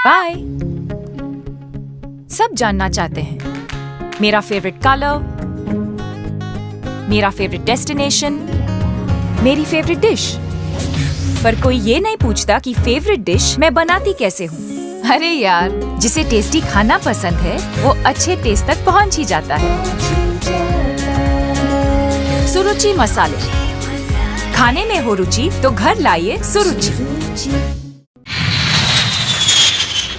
Bye. सब जानना चाहते हैं मेरा फेवरेट कलर, मेरा फेवरेट डेस्टिनेशन, मेरी फेवरेट डिश, पर कोई ये नहीं पूछता कि फेवरेट डिश मैं बनाती कैसे हूँ। अरे यार, जिसे टेस्टी खाना पसंद है वो अच्छे टेस्ट तक पहुँच ही जाता है। सुरुचि मसाले, खाने में हो रुचि तो घर लाइए सुरुचि।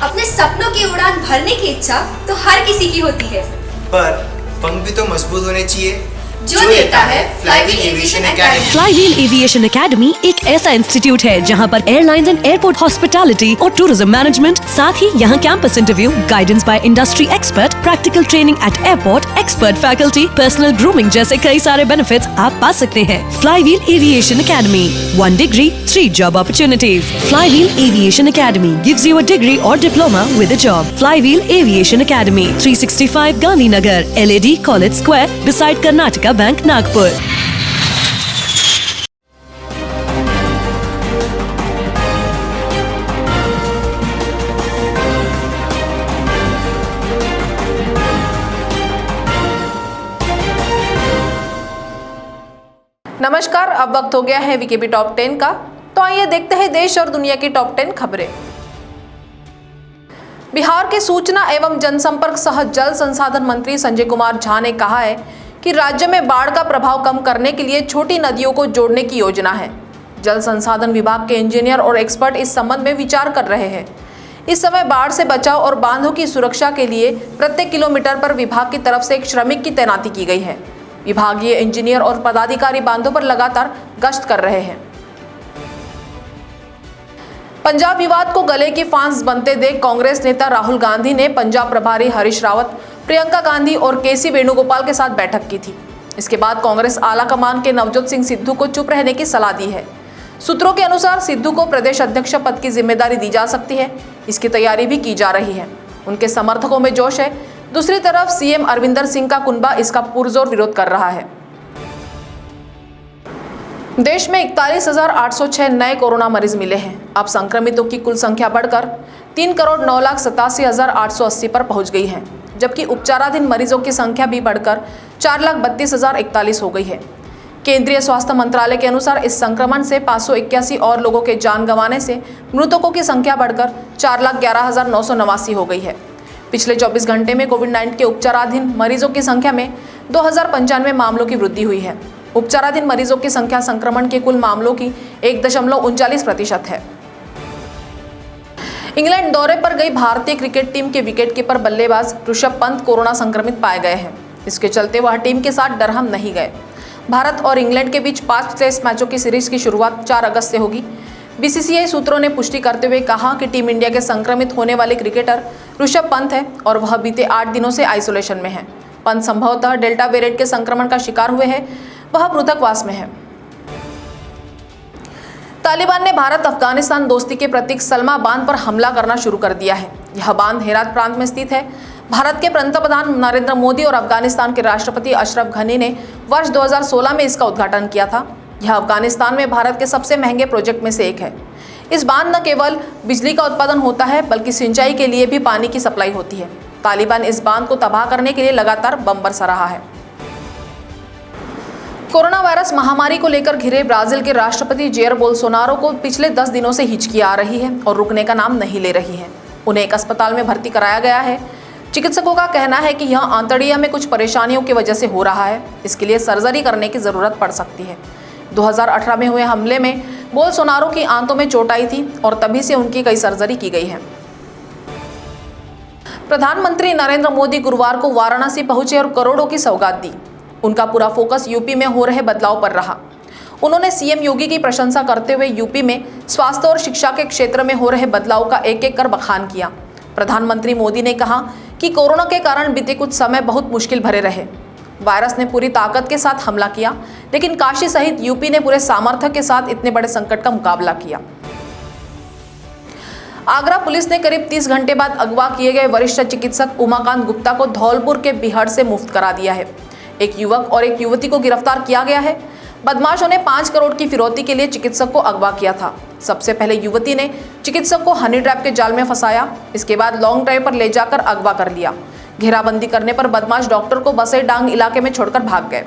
अपने सपनों की उड़ान भरने की इच्छा तो हर किसी की होती है, पर पंख भी तो मजबूत होने चाहिए जो देता है flywheel aviation academy. Flywheel aviation academy एक ऐसा इंस्टीट्यूट है जहां पर एयरलाइंस एंड एयरपोर्ट हॉस्पिटैलिटी और टूरिज्म मैनेजमेंट, साथ ही यहां campus interview, guidance by industry expert, practical training at airport, expert faculty, personal grooming जैसे कई सारे बेनिफिट्स आप पा सकते हैं। Flywheel aviation academy, 1 degree, 3 job opportunities. Flywheel Aviation Academy gives you a degree or diploma with a job. Flywheel Aviation Academy, 365 Gandhinagar, LAD College Square, beside Karnataka Bank, Nagpur. नमस्कार, अब वक्त हो गया है वीकेबी टॉप 10 का। तो आइए देखते हैं देश और दुनिया की टॉप 10 खबरें। बिहार के सूचना एवं जनसंपर्क सह जल संसाधन मंत्री संजय कुमार झा ने कहा है कि राज्य में बाढ़ का प्रभाव कम करने के लिए छोटी नदियों को जोड़ने की योजना है। जल संसाधन विभाग के इंजीनियर और एक्सपर्ट इस संबंध में विचार कर रहे हैं। इस समय बाढ़ से बचाव और बांधों की सुरक्षा के लिए प्रत्येक किलोमीटर पर विभाग की तरफ से एक श्रमिक की तैनाती की गई है। विभागीय इंजीनियर और पदाधिकारी बांधों पर लगातार गश्त कर रहे हैं। पंजाब विवाद को गले की फांस बनते देख कांग्रेस नेता राहुल गांधी ने पंजाब प्रभारी हरीश रावत, प्रियंका गांधी और केसी वेणुगोपाल के साथ बैठक की थी। इसके बाद कांग्रेस आला कमान के नवजोत सिंह सिद्धू को चुप रहने की सलाह दी है। सूत्रों के अनुसार सिद्धू को प्रदेश अध्यक्ष पद की जिम्मेदारी दी जा सकती है। इसकी तैयारी भी की जा रही है। उनके समर्थकों में जोश है। दूसरी तरफ सीएम अरविंदर सिंह का कुनबा इसका पुरजोर विरोध कर रहा है। देश में 41,806 नए कोरोना मरीज मिले हैं। अब संक्रमितों की कुल संख्या बढ़कर 3,09,87,880 पर पहुंच गई है, जबकि उपचाराधीन मरीजों की संख्या भी बढ़कर 4,32,041 हो गई है। केंद्रीय स्वास्थ्य मंत्रालय के अनुसार इस संक्रमण से 581 और लोगों के जान गंवाने से मृतकों की संख्या बढ़कर 4,11,989 हो गई है। पिछले 24 घंटे में कोविड-19 के उपचाराधीन मरीजों की संख्या में 2,095 मामलों की वृद्धि हुई है। उपचाराधीन मरीजों की संख्या संक्रमण के कुल मामलों की 1.39% है। इंग्लैंड दौरे पर गई भारतीय क्रिकेट टीम के विकेटकीपर बल्लेबाज ऋषभ पंत कोरोना संक्रमित पाए गए हैं। इसके चलते वह टीम के साथ डरहम नहीं गए। भारत और इंग्लैंड के बीच 5 टेस्ट मैचों की सीरीज की शुरुआत 4 अगस्त से होगी। बीसीसीआई सूत्रों ने पुष्टि करते हुए कहा कि टीम इंडिया के संक्रमित होने वाले क्रिकेटर ऋषभ पंत है और वह बीते 8 दिनों से आइसोलेशन में है। पंत संभवतः डेल्टा वेरिएंट के संक्रमण का शिकार हुए हैं। वह पृथकवास में है। तालिबान ने भारत अफगानिस्तान दोस्ती के प्रतीक सलमा बांध पर हमला करना शुरू कर दिया है। यह बांध हेरात प्रांत में स्थित है। भारत के पंतप्रधान नरेंद्र मोदी और अफगानिस्तान के राष्ट्रपति अशरफ घनी ने वर्ष 2016 में इसका उद्घाटन किया था। यह अफगानिस्तान में भारत के सबसे महंगे प्रोजेक्ट में से एक है। इस बांध न केवल बिजली का उत्पादन होता है बल्कि सिंचाई के लिए भी पानी की सप्लाई होती है। तालिबान इस बांध को तबाह करने के लिए लगातार बम बरसा रहा है। कोरोना वायरस महामारी को लेकर घिरे ब्राजील के राष्ट्रपति जेयर बोल्सोनारो को पिछले 10 दिनों से हिचकी आ रही है और रुकने का नाम नहीं ले रही है। उन्हें एक अस्पताल में भर्ती कराया गया है। चिकित्सकों का कहना है कि यह आंतड़िया में कुछ परेशानियों की वजह से हो रहा है। इसके लिए सर्जरी करने की जरूरत पड़ सकती है। 2018 में हुए हमले में बोल्सोनारो की आंतों में चोट आई थी और तभी से उनकी कई सर्जरी की गई है। प्रधानमंत्री नरेंद्र मोदी गुरुवार को वाराणसी पहुंचे और करोड़ों की सौगात दी। उनका पूरा फोकस यूपी में हो रहे बदलाव पर रहा। उन्होंने सीएम योगी की प्रशंसा करते हुए यूपी में स्वास्थ्य और शिक्षा के क्षेत्र में हो रहे बदलाव का एक एक कर बखान किया। प्रधानमंत्री मोदी ने कहा कि कोरोना के कारण बीते कुछ समय बहुत मुश्किल भरे रहे। वायरस ने पूरी ताकत के साथ हमला किया, लेकिन काशी सहित यूपी ने पूरे सामर्थ्य के साथ इतने बड़े संकट का मुकाबला किया। आगरा पुलिस ने करीब 30 घंटे बाद अगवा किए गए वरिष्ठ चिकित्सक उमाकांत गुप्ता को धौलपुर के बिहड़ से मुक्त करा दिया है। एक युवक और एक युवती को गिरफ्तार किया गया है। बदमाशों ने 5 करोड़ की फिरौती के लिए चिकित्सक को अगवा किया था। सबसे पहले युवती ने चिकित्सक को हनी ट्रैप के जाल में फंसाया। इसके बाद लॉन्ग ड्राइव पर ले जाकर अगवा कर लिया। घेराबंदी करने पर बदमाश डॉक्टर को बसई डांग इलाके में छोड़कर भाग गए।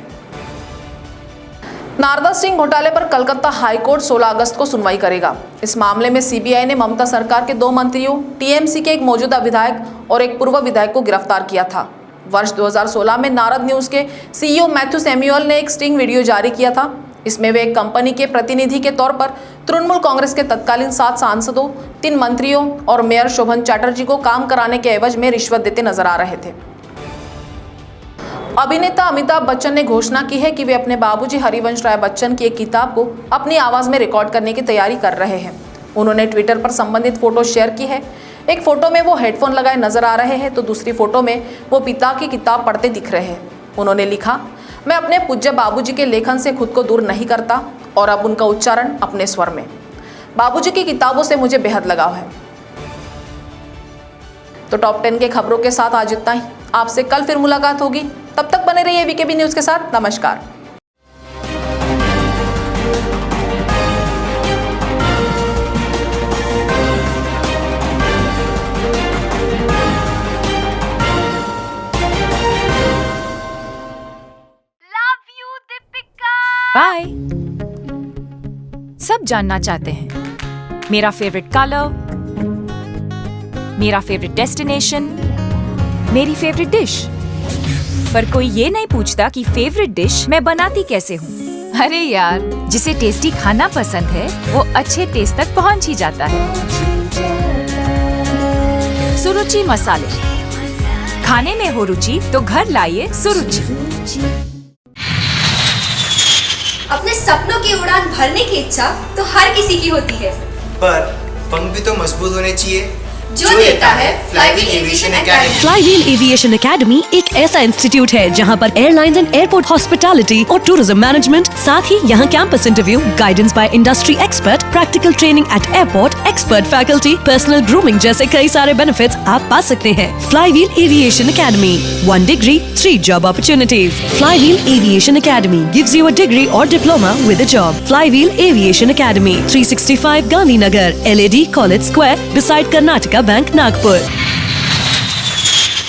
नारदा सिंह घोटाले पर कलकत्ता हाईकोर्ट 16 अगस्त को सुनवाई करेगा। इस मामले में सीबीआई ने ममता सरकार के 2 मंत्रियों, टीएमसी के एक मौजूदा विधायक और एक पूर्व विधायक को गिरफ्तार किया था। वर्ष 2016 में नारद न्यूज के सीईओ मैथ्यू सैमुअल ने एक स्टिंग वीडियो जारी किया था। इसमें वे एक कंपनी के प्रतिनिधि के तौर पर तृणमूल कांग्रेस के तत्कालीन 7 सांसदों, 3 मंत्रियों और मेयर शोभन चैटर्जी को काम कराने के एवज में रिश्वत देते नजर आ रहे थे। अभिनेता अमिताभ बच्चन ने घोषणा की है कि वे अपने बाबूजी हरिवंश राय बच्चन की एक किताब को अपनी आवाज में रिकॉर्ड करने की तैयारी कर रहे हैं। उन्होंने ट्विटर पर संबंधित फोटो शेयर की है। एक फोटो में वो हेडफोन लगाए नजर आ रहे हैं तो दूसरी फोटो में वो पिता की किताब पढ़ते दिख रहे हैं। उन्होंने लिखा, मैं अपने पूज्य बाबूजी के लेखन से खुद को दूर नहीं करता और अब उनका उच्चारण अपने स्वर में। बाबूजी की किताबों से मुझे बेहद लगाव है। तो टॉप 10 के खबरों के साथ आज इतना ही। आपसे कल फिर मुलाकात होगी। तब तक बने रहिए वीकेबी न्यूज के साथ। नमस्कार। बाय। सब जानना चाहते हैं मेरा फेवरेट कलर, मेरा फेवरेट डेस्टिनेशन, मेरी फेवरेट डिश, पर कोई ये नहीं पूछता कि फेवरेट डिश मैं बनाती कैसे हूँ। अरे यार, जिसे टेस्टी खाना पसंद है वो अच्छे टेस्ट तक पहुँच ही जाता है। सुरुचि मसाले, खाने में हो रुचि तो घर लाइए सुरुचि। अपने सपनों की उड़ान भरने की इच्छा तो हर किसी की होती है, पर पंख भी तो मजबूत होने चाहिए जो देता है flywheel aviation academy. Flywheel aviation academy एक ऐसा इंस्टीट्यूट है जहां पर एयरलाइंस एंड एयरपोर्ट हॉस्पिटैलिटी और टूरिज्म मैनेजमेंट, साथ ही यहां campus interview, guidance by industry expert, practical training at airport, expert faculty, personal grooming जैसे कई सारे बेनिफिट्स आप पा सकते हैं। Flywheel aviation academy, 1 degree, 3 job opportunities. Flywheel Aviation Academy gives you a degree or diploma with a job. Flywheel Aviation Academy, 365 Gandhi Nagar, LAD College Square, beside Karnataka Bank, Nagpur.